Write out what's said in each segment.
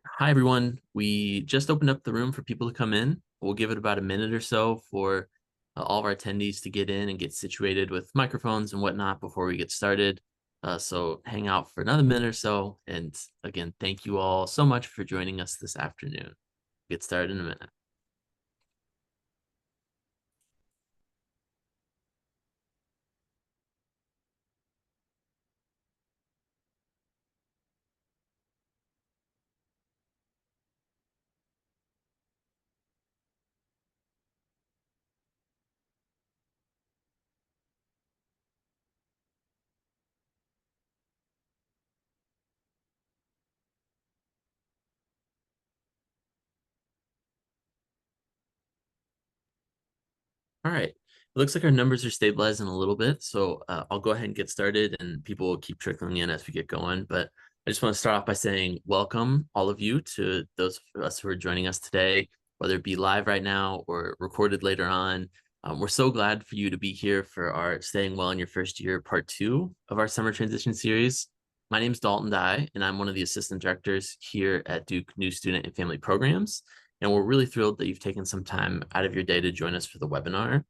Hi, everyone. We just opened up the room for people to come in. We'll give it about a minute or so for all of our attendees to get in and get situated with microphones and whatnot before we get started. So hang out for another minute or so. And again, thank you all so much for joining us this afternoon. Get started in a minute. All right. It looks like our numbers are stabilizing a little bit, so I'll go ahead and get started, and people will keep trickling in as we get going. But I just want to start off by saying welcome, all of you, to those of us who are joining us today, whether it be live right now or recorded later on. We're so glad for you to be here for our Staying Well in Your First Year Part 2 of our Summer Transition Series. My name is Dalton Dye, and I'm one of the assistant directors here at Duke New Student and Family Programs. And we're really thrilled that you've taken some time out of your day to join us for the webinar.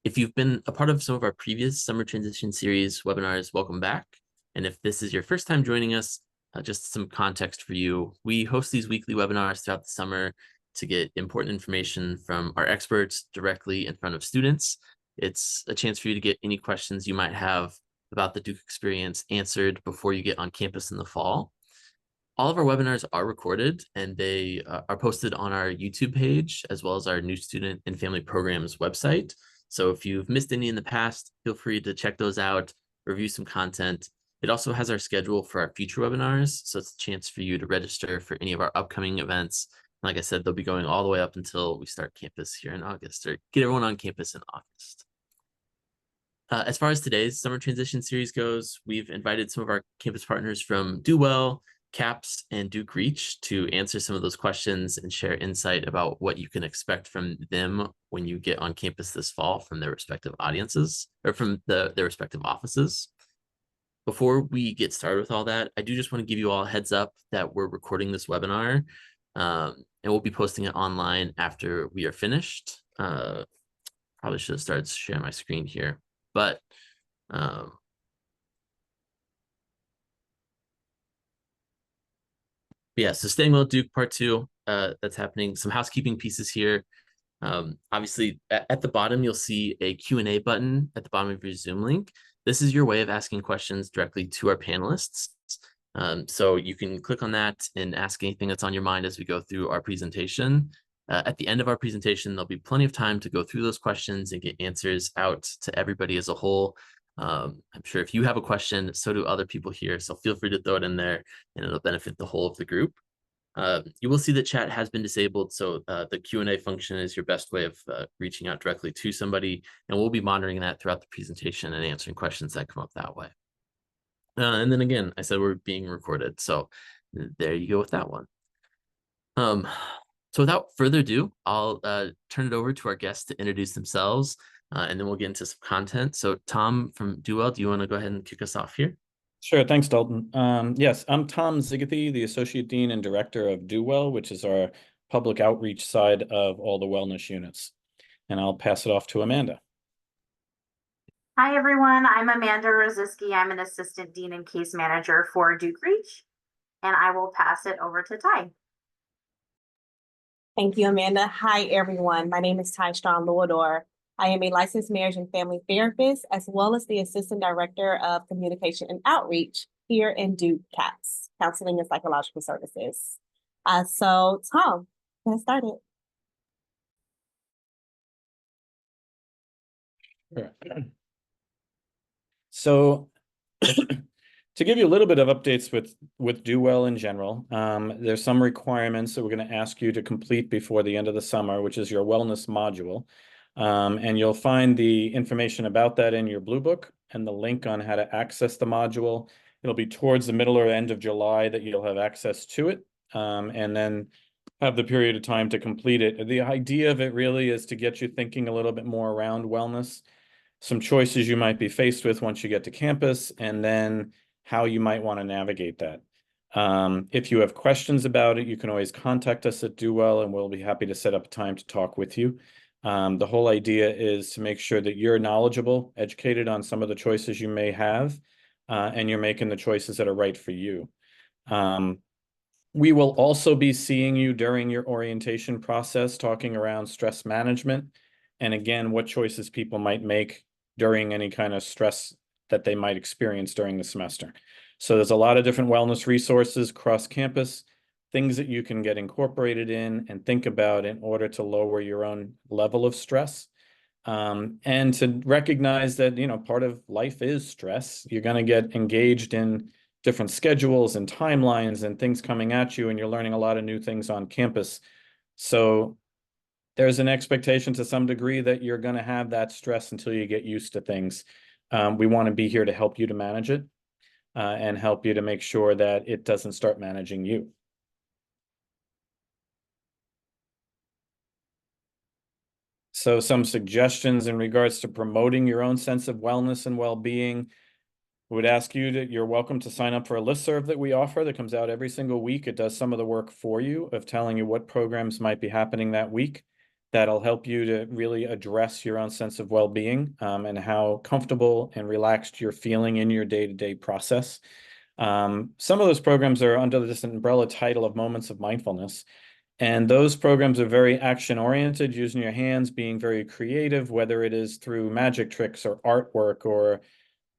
If you've been a part of some of our previous Summer Transition Series webinars, welcome back. And if this is your first time joining us, just some context for you. We host these weekly webinars throughout the summer to get important information from our experts directly in front of students. It's a chance for you to get any questions you might have about the Duke experience answered before you get on campus in the fall. All of our webinars are recorded, and they are posted on our YouTube page, as well as our New Student and Family Programs website. So if you've missed any in the past, feel free to check those out, review some content. It also has our schedule for our future webinars, so it's a chance for you to register for any of our upcoming events. Like I said, they'll be going all the way up until we start campus here in August, or get everyone on campus in August. As far as today's Summer Transition Series goes, we've invited some of our campus partners from DuWell, CAPS, and DukeReach to answer some of those questions and share insight about what you can expect from them when you get on campus this fall from their respective audiences, or from their respective offices. Before we get started with all that, I do just want to give you all a heads up that we're recording this webinar, and we'll be posting it online after we are finished. Probably should have started sharing my screen here, but yeah, so Staying Well Duke Part 2, that's happening. Some housekeeping pieces here. Obviously, at the bottom, you'll see a Q&A button at the bottom of your Zoom link. This is your way of asking questions directly to our panelists. So you can click on that and ask anything that's on your mind as we go through our presentation. At the end of our presentation, there'll be plenty of time to go through those questions and get answers out to everybody as a whole. I'm sure if you have a question, so do other people here. So feel free to throw it in there, and it'll benefit the whole of the group. You will see that chat has been disabled, so the Q&A function is your best way of reaching out directly to somebody, and we'll be monitoring that throughout the presentation and answering questions that come up that way. And then again, I said we're being recorded, so there you go with that one. So without further ado, I'll turn it over to our guests to introduce themselves, and then we'll get into some content. So Tom from DuWell, do you want to go ahead and kick us off here? Sure, thanks, Dalton. Yes, I'm Tom Zigathy, the Associate Dean and Director of DuWell, which is our public outreach side of all the wellness units. And I'll pass it off to Amanda. Hi, everyone. I'm Amanda Roziski. I'm an Assistant Dean and Case Manager for DukeReach, and I will pass it over to Ty. Thank you, Amanda. Hi, everyone. My name is Ty Strong-Luador. I am a licensed marriage and family therapist, as well as the Assistant Director of Communication and Outreach here in Duke CAPS, Counseling and Psychological Services. So, Tom, let's start it. Sure. So, to give you a little bit of updates with DuWell in general, there's some requirements that we're going to ask you to complete before the end of the summer, which is your wellness module. And you'll find the information about that in your Blue Book and the link on how to access the module. It'll be towards the middle or end of July that you'll have access to it, and then have the period of time to complete it. The idea of it really is to get you thinking a little bit more around wellness, some choices you might be faced with once you get to campus, and then how you might want to navigate that. If you have questions about it, you can always contact us at DuWell, and we'll be happy to set up a time to talk with you. The whole idea is to make sure that you're knowledgeable, educated on some of the choices you may have, and you're making the choices that are right for you. We will also be seeing you during your orientation process, talking around stress management, and again, what choices people might make during any kind of stress that they might experience during the semester. So there's a lot of different wellness resources across campus, things that you can get incorporated in and think about in order to lower your own level of stress. And to recognize that, part of life is stress. You're going to get engaged in different schedules and timelines and things coming at you, and you're learning a lot of new things on campus. So there's an expectation to some degree that you're going to have that stress until you get used to things. We want to be here to help you to manage it and help you to make sure that it doesn't start managing you. So some suggestions in regards to promoting your own sense of wellness and well-being. Would ask you that you're welcome to sign up for a listserv that we offer that comes out every single week. It does some of the work for you of telling you what programs might be happening that week. That'll help you to really address your own sense of well-being and how comfortable and relaxed you're feeling in your day-to-day process. Some of those programs are under this umbrella title of Moments of Mindfulness. And those programs are very action-oriented, using your hands, being very creative, whether it is through magic tricks or artwork, or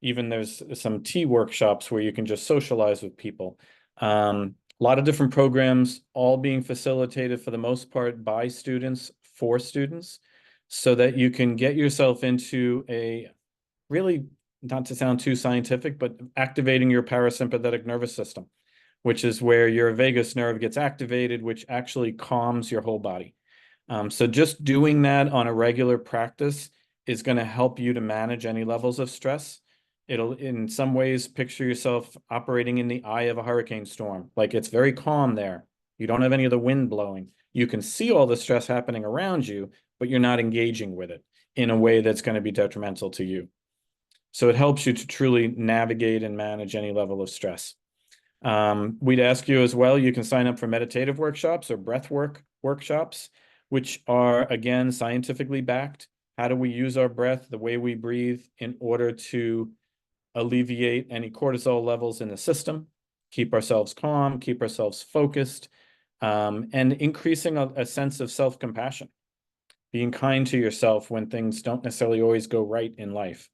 even there's some tea workshops where you can just socialize with people. A lot of different programs, all being facilitated for the most part by students, for students, so that you can get yourself into a really, not to sound too scientific, but activating your parasympathetic nervous system, which is where your vagus nerve gets activated, which actually calms your whole body. So just doing that on a regular practice is going to help you to manage any levels of stress. It'll, in some ways, picture yourself operating in the eye of a hurricane storm. Like, it's very calm there. You don't have any of the wind blowing. You can see all the stress happening around you, but you're not engaging with it in a way that's going to be detrimental to you. So it helps you to truly navigate and manage any level of stress. We'd ask you as well, you can sign up for meditative workshops or breath work workshops, which are, again, scientifically backed. How do we use our breath, the way we breathe, in order to alleviate any cortisol levels in the system, keep ourselves calm, keep ourselves focused, and increasing a sense of self-compassion, being kind to yourself when things don't necessarily always go right in life.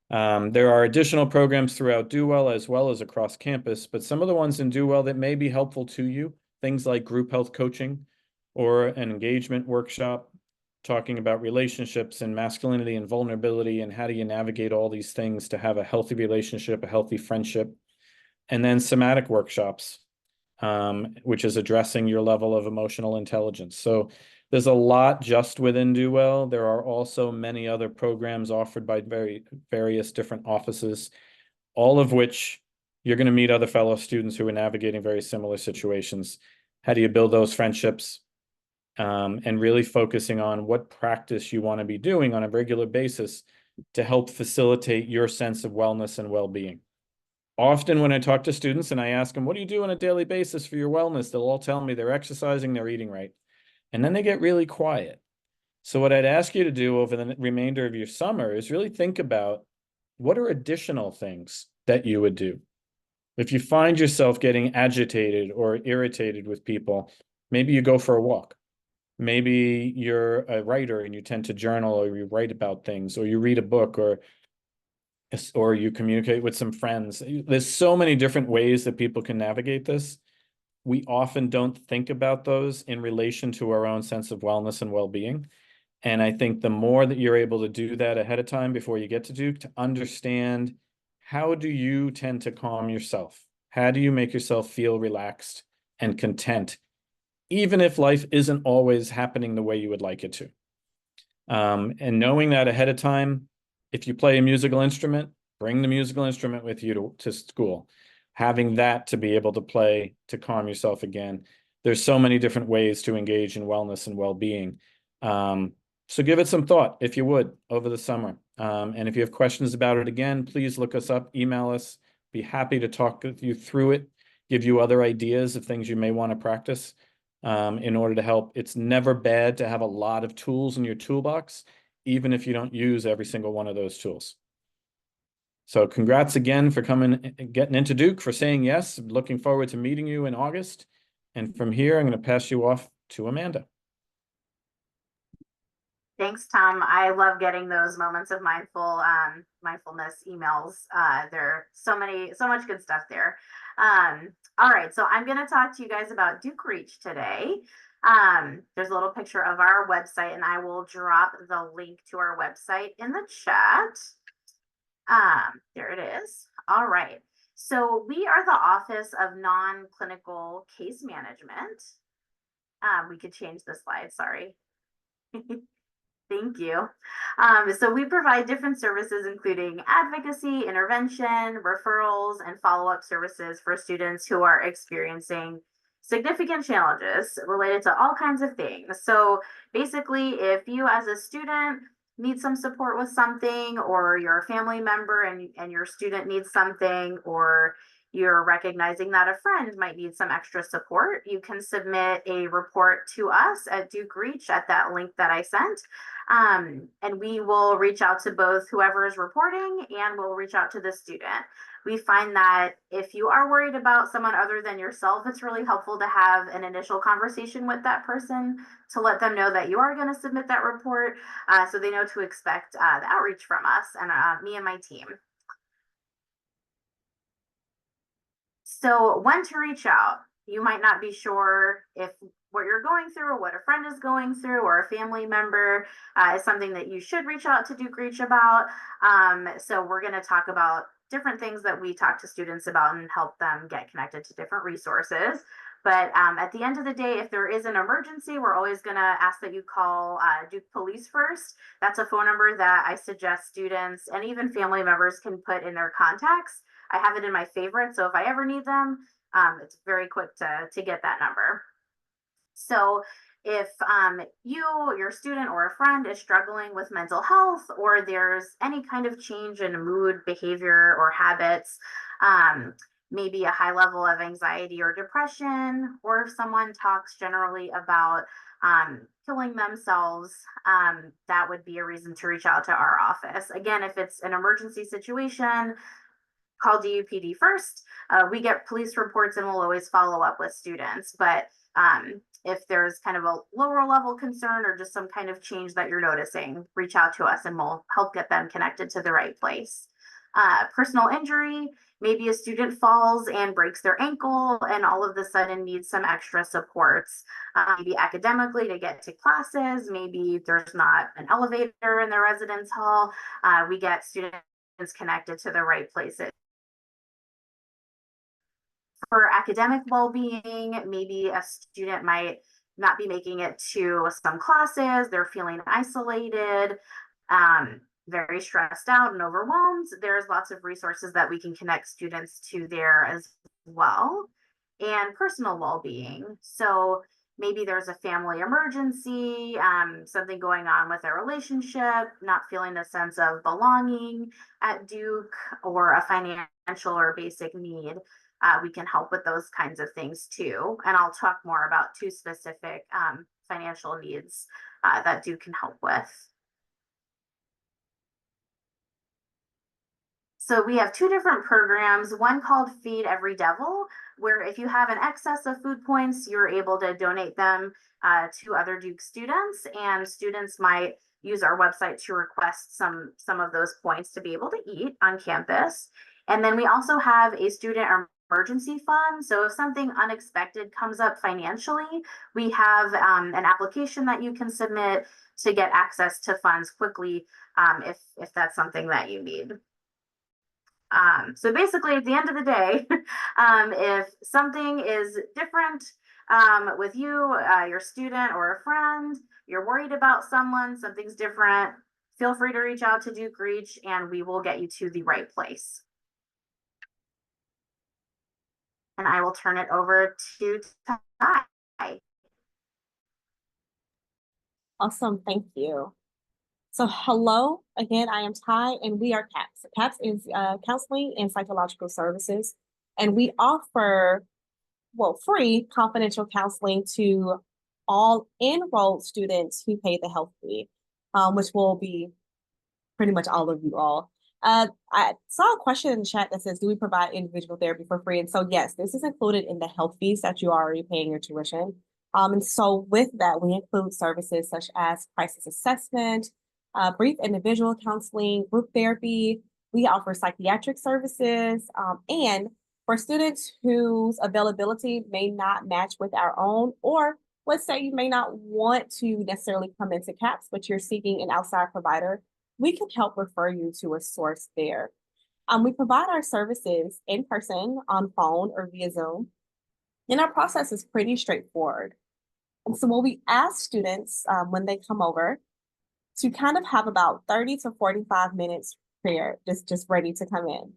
There are additional programs throughout DuWell as well as across campus, but some of the ones in DuWell that may be helpful to you, things like group health coaching or an engagement workshop, talking about relationships and masculinity and vulnerability and how do you navigate all these things to have a healthy relationship, a healthy friendship. And then somatic workshops, which is addressing your level of emotional intelligence. So there's a lot just within DuWell. There are also many other programs offered by various different offices, all of which you're going to meet other fellow students who are navigating very similar situations. How do you build those friendships? And really focusing on what practice you want to be doing on a regular basis to help facilitate your sense of wellness and well-being. Often when I talk to students and I ask them, what do you do on a daily basis for your wellness? They'll all tell me they're exercising, they're eating right. And then they get really quiet. So what I'd ask you to do over the remainder of your summer is really think about what are additional things that you would do. If you find yourself getting agitated or irritated with people, maybe you go for a walk. Maybe you're a writer and you tend to journal, or you write about things, or you read a book, or you communicate with some friends. There's so many different ways that people can navigate this. We often don't think about those in relation to our own sense of wellness and well-being. And I think the more that you're able to do that ahead of time before you get to Duke, to understand how do you tend to calm yourself? How do you make yourself feel relaxed and content, even if life isn't always happening the way you would like it to? And knowing that ahead of time, if you play a musical instrument, bring the musical instrument with you to school. Having that to be able to play to calm yourself again. There's so many different ways to engage in wellness and well-being. So give it some thought, if you would, over the summer. And if you have questions about it, again, please look us up, email us, Be happy to talk with you through it, give you other ideas of things you may want to practice in order to help. It's never bad to have a lot of tools in your toolbox, even if you don't use every single one of those tools. So congrats again for coming and getting into Duke, for saying yes. Looking forward to meeting you in August. And from here, I'm going to pass you off to Amanda. Thanks, Tom. I love getting those moments of mindfulness emails. There are so much good stuff there. All right, so I'm going to talk to you guys about DukeReach today. There's a little picture of our website, and I will drop the link to our website in the chat. There it is. All right. So we are the Office of Non-Clinical Case Management. We could change the slide, sorry. Thank you. So we provide different services, including advocacy, intervention, referrals, and follow-up services for students who are experiencing significant challenges related to all kinds of things. So basically, if you as a student need some support with something, or you're a family member and your student needs something, or you're recognizing that a friend might need some extra support, you can submit a report to us at DukeReach at that link that I sent. And we will reach out to both whoever is reporting, and we'll reach out to the student. We find that if you are worried about someone other than yourself, it's really helpful to have an initial conversation with that person to let them know that you are going to submit that report, so they know to expect the outreach from us and me and my team. So when to reach out, you might not be sure if what you're going through, or what a friend is going through, or a family member is something that you should reach out to DukeReach about. So we're going to talk about different things that we talk to students about and help them get connected to different resources. But at the end of the day, if there is an emergency, we're always going to ask that you call Duke Police first. That's a phone number that I suggest students and even family members can put in their contacts. I have it in my favorites, so if I ever need them, it's very quick to get that number. So if your student or a friend is struggling with mental health, or there's any kind of change in mood, behavior, or habits, maybe a high level of anxiety or depression, or if someone talks generally about killing themselves, that would be a reason to reach out to our office. Again, if it's an emergency situation, call DUPD first. We get police reports and we'll always follow up with students. But if there's kind of a lower level concern, or just some kind of change that you're noticing, reach out to us and we'll help get them connected to the right place. Personal injury, maybe a student falls and breaks their ankle and all of a sudden needs some extra supports, maybe academically to get to classes, maybe there's not an elevator in the residence hall. We get students connected to the right places. For academic well-being, maybe a student might not be making it to some classes, they're feeling isolated, very stressed out and overwhelmed. There's lots of resources that we can connect students to there as well. And personal well-being. So maybe there's a family emergency, something going on with a relationship, not feeling a sense of belonging at Duke, or a financial or basic need. We can help with those kinds of things too. And I'll talk more about two specific financial needs that Duke can help with. So we have two different programs, one called Feed Every Devil, where if you have an excess of food points, you're able to donate them to other Duke students, and students might use our website to request some of those points to be able to eat on campus. And then we also have a student emergency fund. So if something unexpected comes up financially, we have an application that you can submit to get access to funds quickly if that's something that you need. So basically, at the end of the day, if something is different with you, your student or a friend, you're worried about someone, something's different, feel free to reach out to DukeReach and we will get you to the right place. And I will turn it over to Ty. Awesome, thank you. So hello, again, I am Ty and we are CAPS. CAPS is Counseling and Psychological Services. And we offer, well, free confidential counseling to all enrolled students who pay the health fee, which will be pretty much all of you all. I saw a question in the chat that says, do we provide individual therapy for free? And so, yes, this is included in the health fees that you are already paying your tuition. And so with that, we include services such as crisis assessment, brief individual counseling, group therapy. We offer psychiatric services, and for students whose availability may not match with our own, or let's say you may not want to necessarily come into CAPS, but you're seeking an outside provider, we can help refer you to a source there. We provide our services in person, on phone, or via Zoom. And our process is pretty straightforward. And so what we ask students when they come over to kind of have about 30 to 45 minutes prepared, just ready to come in.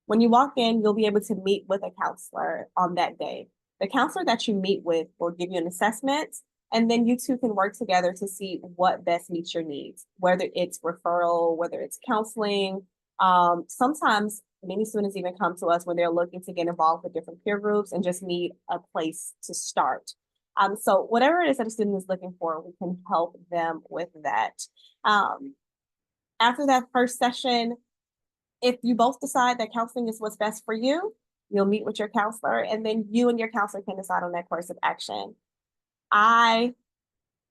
When you walk in, you'll be able to meet with a counselor on that day. The counselor that you meet with will give you an assessment, and then you two can work together to see what best meets your needs, whether it's referral, whether it's counseling. Sometimes many students even come to us when they're looking to get involved with different peer groups and just need a place to start. So whatever it is that a student is looking for, we can help them with that. After that first session, if you both decide that counseling is what's best for you, you'll meet with your counselor, and then you and your counselor can decide on that course of action. I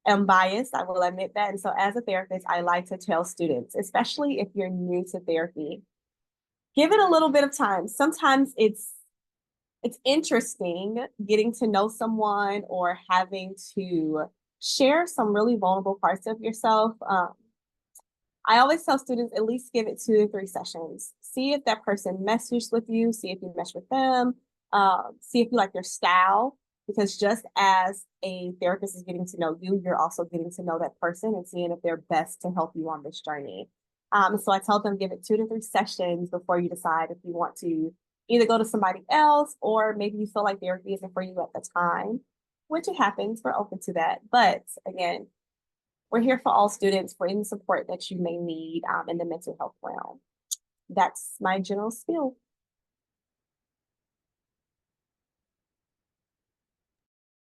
am biased, I will admit that. And so as a therapist, I like to tell students, especially if you're new to therapy, give it a little bit of time. Sometimes it's interesting getting to know someone or having to share some really vulnerable parts of yourself. I always tell students, at least give it 2 to 3 sessions. See if that person meshes with you, see if you mesh with them, see if you like their style, because just as a therapist is getting to know you, you're also getting to know that person and seeing if they're best to help you on this journey. So I tell them, give it 2 to 3 sessions before you decide if you want to either go to somebody else, or maybe you feel like therapy isn't for you at the time, which it happens, we're open to that. But again, we're here for all students for any support that you may need in the mental health realm. That's my general spiel.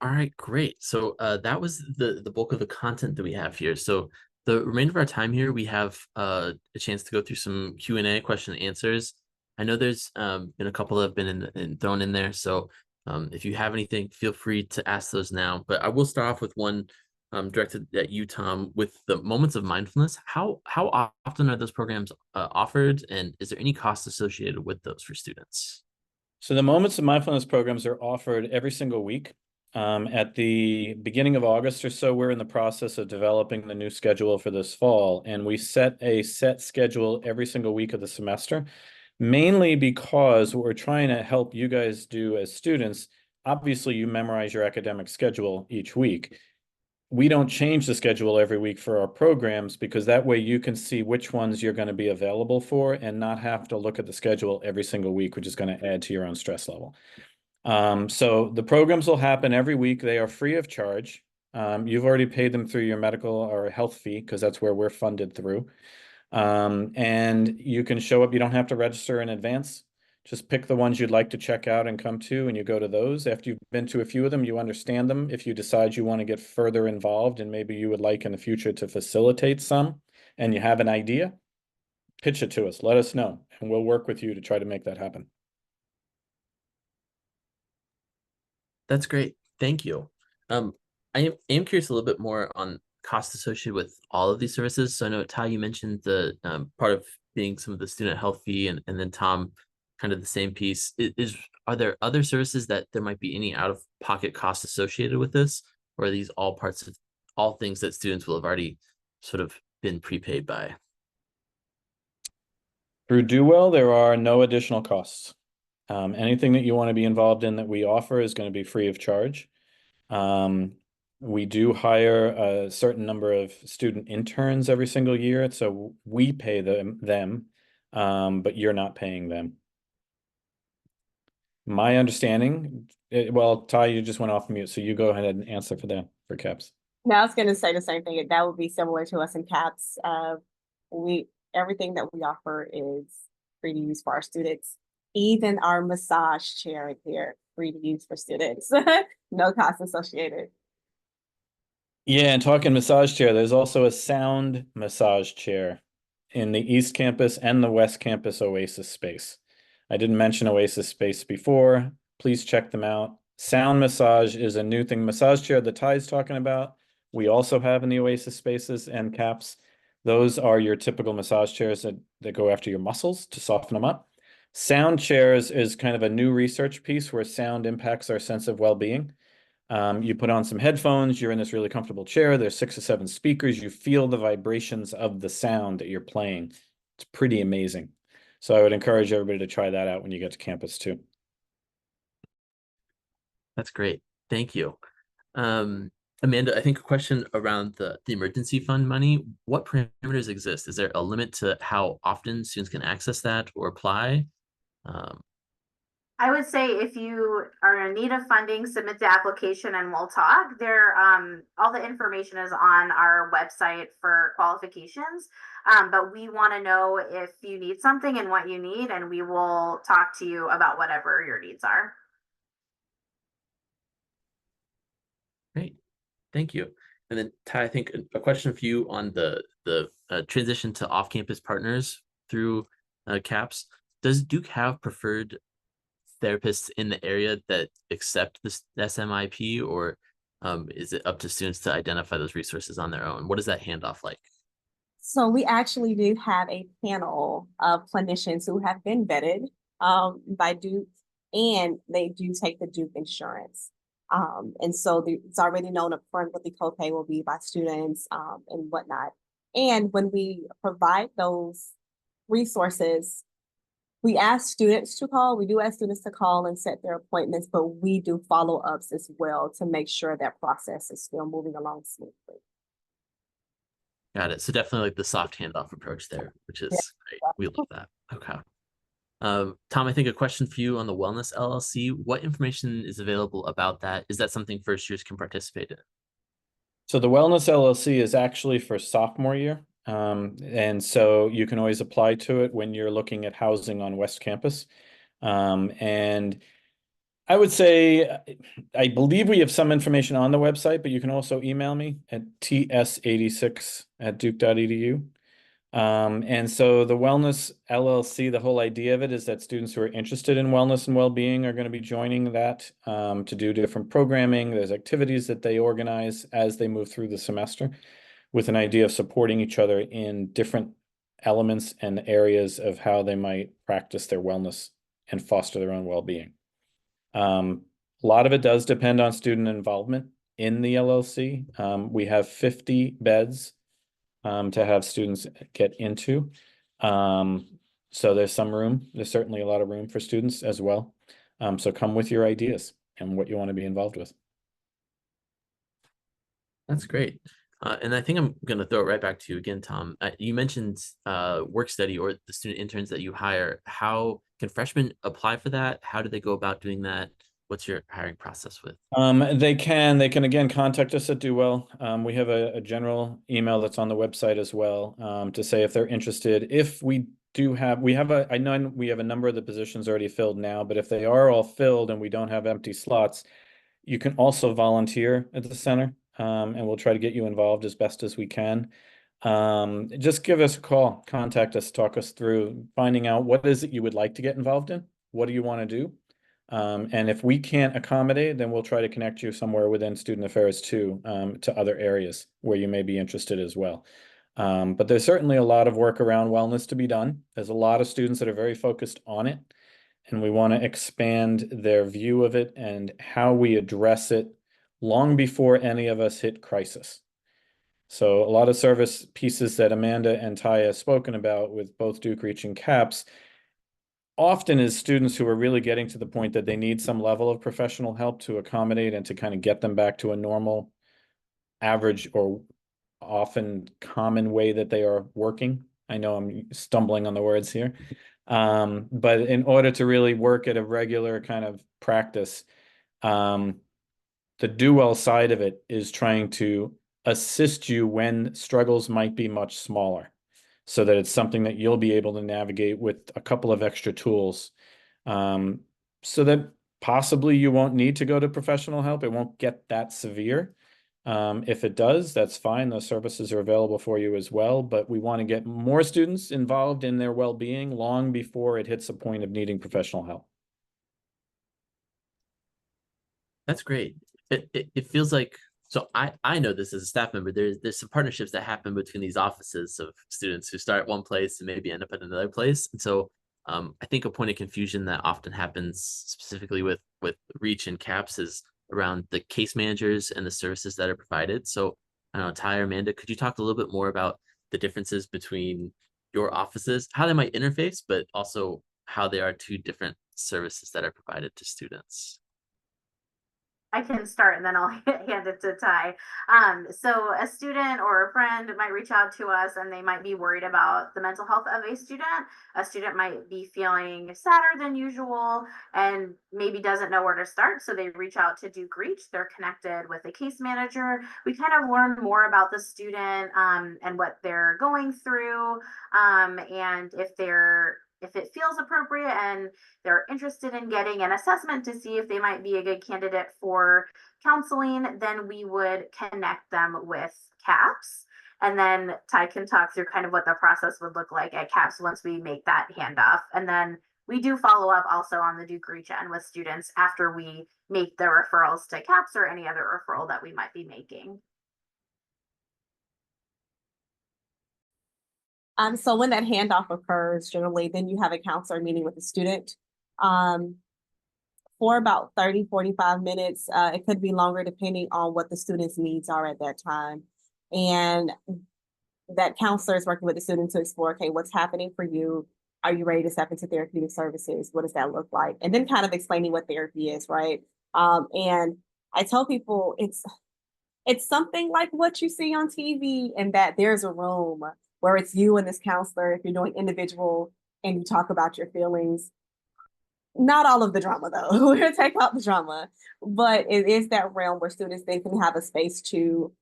All right, great. So that was the bulk of the content that we have here. So the remainder of our time here, we have a chance to go through some Q&A, question and answers. I know there's been a couple that have been thrown in there. So if you have anything, feel free to ask those now. But I will start off with one directed at you, Tom, with the moments of mindfulness. How often are those programs offered, and is there any cost associated with those for students? So the Moments of Mindfulness programs are offered every single week. At the beginning of August or so, we're in the process of developing the new schedule for this fall, and we set a set schedule every single week of the semester, mainly because what we're trying to help you guys do as students, obviously you memorize your academic schedule each week. We don't change the schedule every week for our programs, because that way you can see which ones you're going to be available for and not have to look at the schedule every single week, which is going to add to your own stress level. So the programs will happen every week. They are free of charge. You've already paid them through your medical or health fee, because that's where we're funded through. And you can show up. You don't have to register in advance. Just pick the ones you'd like to check out and come to, and you go to those. After you've been to a few of them, you understand them. If you decide you want to get further involved and maybe you would like in the future to facilitate some, and you have an idea, pitch it to us. Let us know, and we'll work with you to try to make that happen. That's great. Thank you. I am curious a little bit more on costs associated with all of these services. So I know, Ty, you mentioned the part of being some of the student health fee, and then Tom, kind of the same piece. Are there other services that there might be any out-of-pocket costs associated with this, or are these all parts of all things that students will have already sort of been prepaid by? Through DuWell, there are no additional costs. Anything that you want to be involved in that we offer is going to be free of charge. We do hire a certain number of student interns every single year, so we pay them, but you're not paying them. My understanding, well, Ty, you just went off mute, so you go ahead and answer for CAPS. Now I was gonna say the same thing. That would be similar to us in CAPS. We everything that we offer is free to use for our students. Even our massage chair here, free to use for students. No cost associated. Yeah, and talking massage chair, there's also a sound massage chair in the East Campus and the West Campus Oasis space. I didn't mention Oasis space before. Please check them out. Sound massage is a new thing. Massage chair that Ty's talking about, we also have in the Oasis spaces and CAPS. Those are your typical massage chairs that go after your muscles to soften them up. Sound chairs is kind of a new research piece where sound impacts our sense of well-being. You put on some headphones, you're in this really comfortable chair, there's 6 or 7 speakers, you feel the vibrations of the sound that you're playing. It's pretty amazing. So I would encourage everybody to try that out when you get to campus too. That's great. Thank you. Amanda, I think a question around the emergency fund money, what parameters exist? Is there a limit to how often students can access that or apply? I would say if you are in need of funding, submit the application and we'll talk. All the information is on our website for qualifications. But we want to know if you need something and what you need, and we will talk to you about whatever your needs are. Great. Thank you. And then Ty, I think a question for you on the transition to off-campus partners through CAPS. Does Duke have preferred therapists in the area that accept this SMIP, or is it up to students to identify those resources on their own? What is that handoff like? So we actually do have a panel of clinicians who have been vetted by Duke, and they do take the Duke insurance. And so it's already known upfront what the copay will be by students and whatnot. And when we provide those resources, we ask students to call. We do ask students to call and set their appointments, but we do follow-ups as well to make sure that process is still moving along smoothly. Got it. So definitely like the soft handoff approach there, which is great. We love that. Okay. Tom, I think a question for you on the Wellness LLC. What information is available about that? Is that something first years can participate in? So the Wellness LLC is actually for sophomore year. And so you can always apply to it when you're looking at housing on West Campus. And I would say, I believe we have some information on the website, but you can also email me at ts86@duke.edu. And so the Wellness LLC, the whole idea of it is that students who are interested in wellness and well-being are going to be joining that to do different programming. There's activities that they organize as they move through the semester with an idea of supporting each other in different elements and areas of how they might practice their wellness and foster their own well-being. A lot of it does depend on student involvement in the LLC. We have 50 beds to have students get into. So there's some room. There's certainly a lot of room for students as well. So come with your ideas and what you want to be involved with. That's great. And I think I'm going to throw it right back to you again, Tom. You mentioned work study or the student interns that you hire. How can freshmen apply for that? How do they go about doing that? What's your hiring process with? They can again contact us at DuWell. We have a general email that's on the website as well to say if they're interested. If we do have, I know we have a number of the positions already filled now, but if they are all filled and we don't have empty slots, you can also volunteer at the center, and we'll try to get you involved as best as we can. Just give us a call, contact us, talk us through finding out what is it you would like to get involved in. What do you want to do? And if we can't accommodate, then we'll try to connect you somewhere within student affairs too, to other areas where you may be interested as well. But there's certainly a lot of work around wellness to be done. There's a lot of students that are very focused on it, and we want to expand their view of it and how we address it long before any of us hit crisis. So a lot of service pieces that Amanda and Ty have spoken about with both DukeReach and CAPS often is students who are really getting to the point that they need some level of professional help to accommodate and to kind of get them back to a normal, average, or often common way that they are working. I know I'm stumbling on the words here. But in order to really work at a regular kind of practice, the DuWell side of it is trying to assist you when struggles might be much smaller, so that it's something that you'll be able to navigate with a couple of extra tools, so that possibly you won't need to go to professional help. It won't get that severe. If it does, that's fine. Those services are available for you as well. But we want to get more students involved in their well-being long before it hits a point of needing professional help. That's great. It feels like, so I know this as a staff member, there's some partnerships that happen between these offices of students who start at one place and maybe end up at another place. And so I think a point of confusion that often happens specifically with Reach and CAPS is around the case managers and the services that are provided. So I don't know, Ty or Amanda, could you talk a little bit more about the differences between your offices, how they might interface, but also how they are two different services that are provided to students? I can start and then I'll hand it to Ty. So a student or a friend might reach out to us and they might be worried about the mental health of a student. A student might be feeling sadder than usual and maybe doesn't know where to start. So they reach out to DukeReach. They're connected with a case manager. We kind of learn more about the student and what they're going through, and if it feels appropriate and they're interested in getting an assessment to see if they might be a good candidate for counseling, then we would connect them with CAPS. And then Ty can talk through kind of what the process would look like at CAPS once we make that handoff. And then we do follow up also on the DukeReach end with students after we make the referrals to CAPS or any other referral that we might be making. So when that handoff occurs, generally, then you have a counselor meeting with the student for about 30, 45 minutes. It could be longer depending on what the student's needs are at that time. And that counselor is working with the student to explore, okay, what's happening for you? Are you ready to step into therapeutic services? What does that look like? And then kind of explaining what therapy is, right? And I tell people it's something like what you see on TV, and that there's a room where it's you and this counselor, if you're doing individual and you talk about your feelings. Not all of the drama though, we're gonna take out the drama, but it is that realm where students, they can have a space to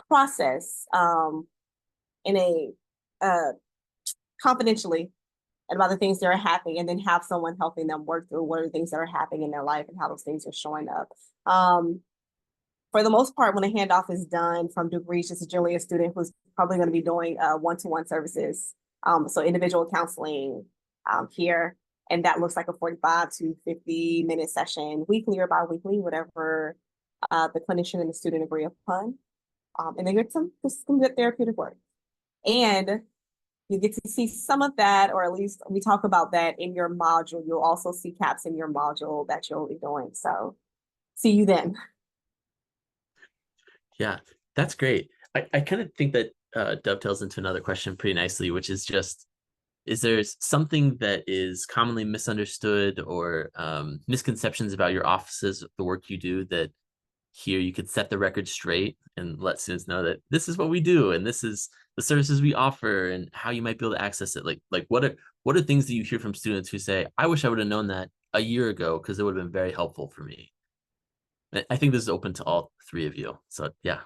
process in a confidentially about the things that are happening, and then have someone helping them work through what are the things that are happening in their life and how those things are showing up. For the most part, when a handoff is done from DukeReach, it's generally a student who's probably going to be doing one-to-one services. So individual counseling here, and that looks like a 45 to 50-minute session, weekly or bi-weekly, whatever the clinician and the student agree upon. And then get some good therapeutic work. And you get to see some of that, or at least we talk about that in your module. You'll also see CAPS in your module that you'll be doing. So see you then. Yeah, that's great. I kind of think that dovetails into another question pretty nicely, which is just, is there something that is commonly misunderstood or misconceptions about your offices, the work you do, that here you could set the record straight and let students know that this is what we do and this is the services we offer and how you might be able to access it? Like what are things that you hear from students who say, I wish I would have known that a year ago because it would have been very helpful for me? I think this is open to all three of you. So yeah.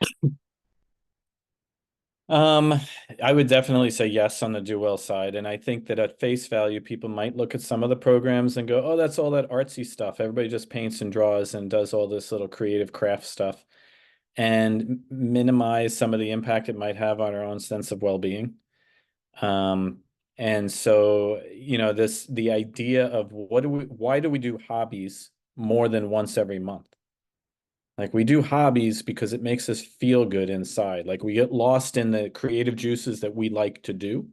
I would definitely say yes on the DuWell side. And I think that at face value, people might look at some of the programs and go, oh, that's all that artsy stuff. Everybody just paints and draws and does all this little creative craft stuff, and minimize some of the impact it might have on our own sense of well-being. And so, you know, the idea of why do we do hobbies more than once every month? Like, we do hobbies because it makes us feel good inside. Like, we get lost in the creative juices that we like to do.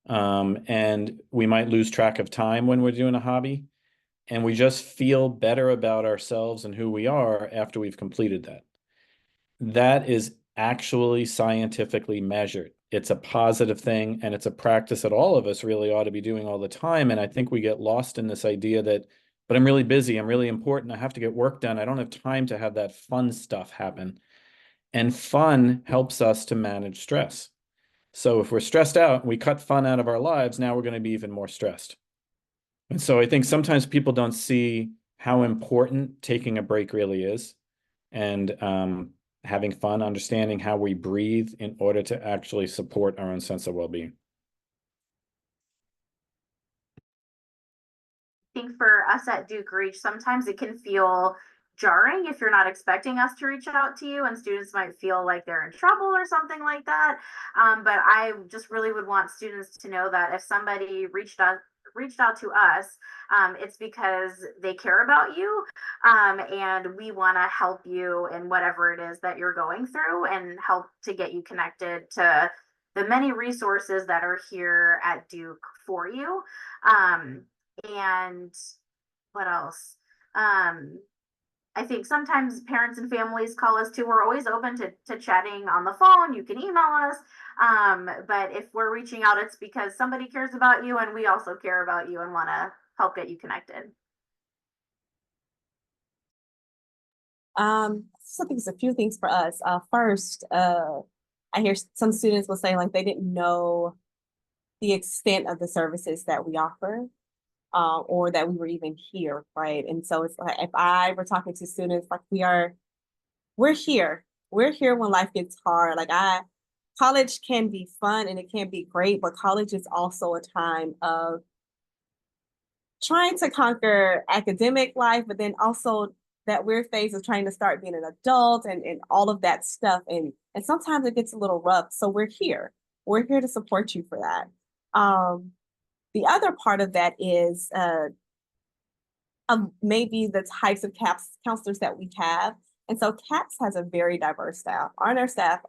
And we might lose track of time when we're doing a hobby. And we just feel better about ourselves and who we are after we've completed that. That is actually scientifically measured. It's a positive thing, and it's a practice that all of us really ought to be doing all the time. And I think we get lost in this idea that, but I'm really busy, I'm really important, I have to get work done, I don't have time to have that fun stuff happen. And fun helps us to manage stress. So if we're stressed out, we cut fun out of our lives, now we're going to be even more stressed. And so I think sometimes people don't see how important taking a break really is, and having fun, understanding how we breathe in order to actually support our own sense of well-being. I think for us at DukeReach, sometimes it can feel jarring if you're not expecting us to reach out to you, and students might feel like they're in trouble or something like that. But I just really would want students to know that if somebody reached out to us, it's because they care about you, and we want to help you in whatever it is that you're going through and help to get you connected to the many resources that are here at Duke for you. And what else? I think sometimes parents and families call us too. We're always open to chatting on the phone. You can email us. But if we're reaching out, it's because somebody cares about you, and we also care about you and want to help get you connected. So I think it's a few things for us. First, I hear some students will say like they didn't know the extent of the services that we offer, or that we were even here, right? And so it's like if I were talking to students, like we're here. We're here when life gets hard. College can be fun and it can be great, but college is also a time of trying to conquer academic life, but then also that weird phase of trying to start being an adult and all of that stuff. And sometimes it gets a little rough. So we're here. We're here to support you for that. The other part of that is maybe the types of counselors that we have. And so CAPS has a very diverse staff. On our staff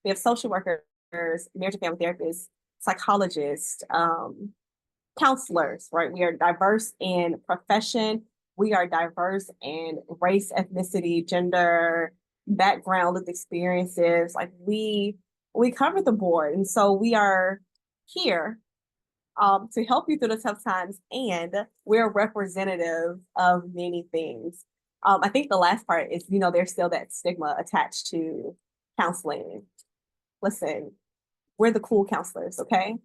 we have social workers, marriage and family therapists, psychologists, counselors, right? We are diverse in profession. We are diverse in race, ethnicity, gender, background, lived experiences. Like we cover the board. And so we are here to help you through the tough times, and we're representative of many things. I think the last part is, there's still that stigma attached to counseling. Listen, we're the cool counselors, okay?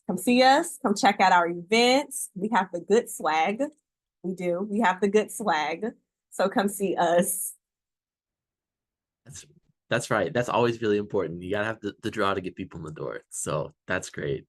Come see us, come check out our events. We have the good swag. We do. We have the good swag. So come see us. That's right. That's always really important. You gotta have the draw to get people in the door. So that's great.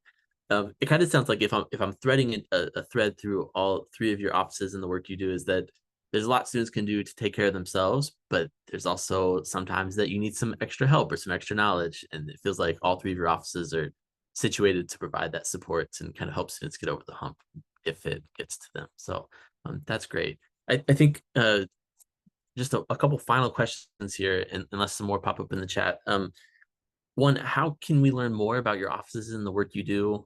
It kind of sounds like if I'm threading a thread through all three of your offices and the work you do, is that there's a lot students can do to take care of themselves, but there's also sometimes that you need some extra help or some extra knowledge. And it feels like all three of your offices are situated to provide that support and kind of help students get over the hump if it gets to them. So that's great. I think just a couple final questions here, and unless some more pop up in the chat. One, how can we learn more about your offices and the work you do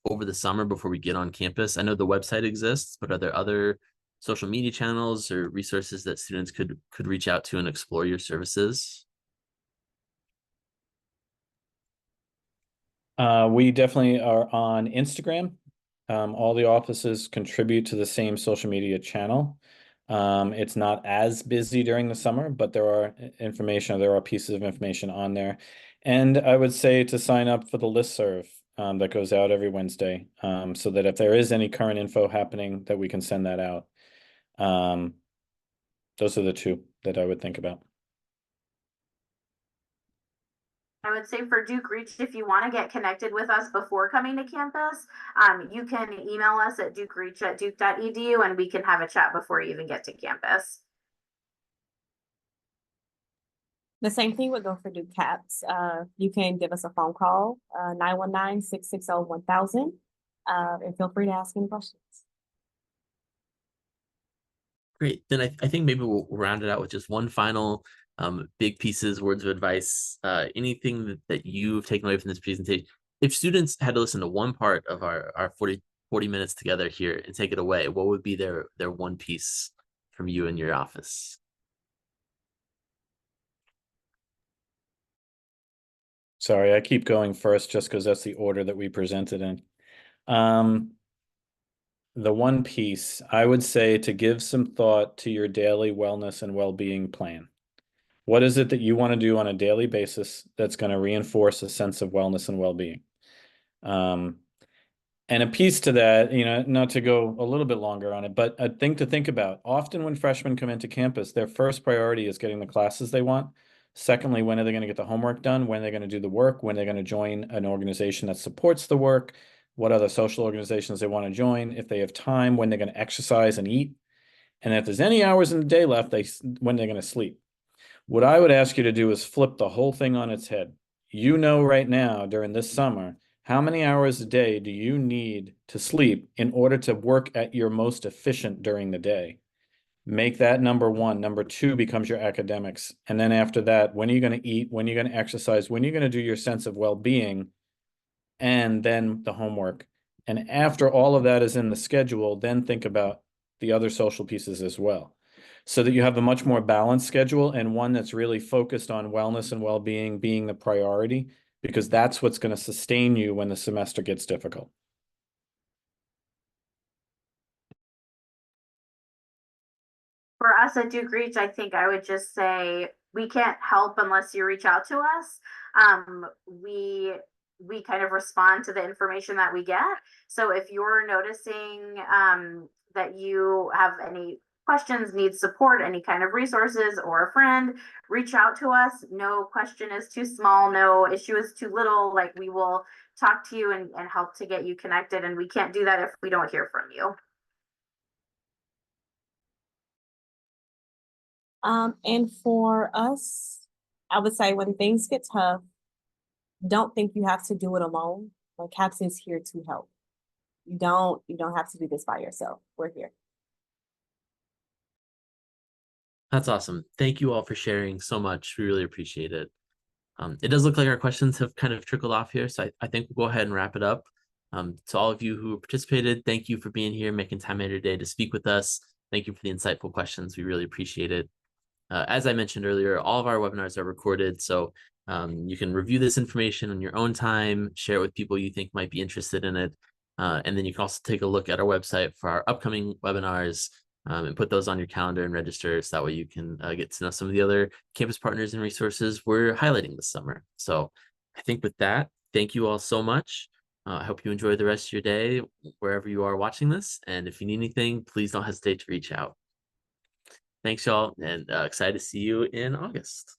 over the summer before we get on campus? I know the website exists, but are there other social media channels or resources that students could reach out to and explore your services? We definitely are on Instagram. All the offices contribute to the same social media channel. It's not as busy during the summer, but there are pieces of information on there. And I would say to sign up for the listserv that goes out every Wednesday, so that if there is any current info happening, that we can send that out. Those are the two that I would think about. I would say for DukeReach, if you want to get connected with us before coming to campus, you can email us at dukereach@duke.edu, and we can have a chat before you even get to campus. The same thing would go for Duke CAPS. You can give us a phone call, 919-660-1000, and feel free to ask any questions. Great. Then I think maybe we'll round it out with just one final big pieces, words of advice, anything that you've taken away from this presentation. If students had to listen to one part of our 40 minutes together here and take it away, what would be their one piece from you in your office? Sorry, I keep going first just because that's the order that we presented in. The one piece, I would say to give some thought to your daily wellness and well-being plan. What is it that you want to do on a daily basis that's going to reinforce a sense of wellness and well-being? And a piece to that, not to go a little bit longer on it, but a thing to think about. Often when freshmen come into campus, their first priority is getting the classes they want. Secondly, when are they going to get the homework done? When are they going to do the work? When they're going to join an organization that supports the work? What other social organizations they want to join? If they have time, when they're going to exercise and eat? And if there's any hours in the day left, when they're going to sleep. What I would ask you to do is flip the whole thing on its head. You know right now during this summer, how many hours a day do you need to sleep in order to work at your most efficient during the day? Make that number one. Number two becomes your academics. And then after that, when are you going to eat? When are you going to exercise? When are you going to do your sense of well-being? And then the homework. And after all of that is in the schedule, then think about the other social pieces as well, so that you have a much more balanced schedule and one that's really focused on wellness and well-being being the priority, because that's what's going to sustain you when the semester gets difficult. For us at DukeReach, I think I would just say we can't help unless you reach out to us. We kind of respond to the information that we get. So if you're noticing that you have any questions, need support, any kind of resources, or a friend, reach out to us. No question is too small, no issue is too little. Like, we will talk to you and help to get you connected, and we can't do that if we don't hear from you. And for us, I would say when things get tough, don't think you have to do it alone. Like, CAPS is here to help. You don't have to do this by yourself. We're here. That's awesome. Thank you all for sharing so much. We really appreciate it. It does look like our questions have kind of trickled off here, so I think we'll go ahead and wrap it up. To all of you who participated, thank you for being here, making time out of your day to speak with us. Thank you for the insightful questions. We really appreciate it. As I mentioned earlier, all of our webinars are recorded, so you can review this information on your own time, share it with people you think might be interested in it, and then you can also take a look at our website for our upcoming webinars, and put those on your calendar and register, so that way you can get to know some of the other campus partners and resources we're highlighting this summer. So I think with that, thank you all so much. I hope you enjoy the rest of your day wherever you are watching this, and if you need anything, please don't hesitate to reach out. Thanks, y'all, and excited to see you in August.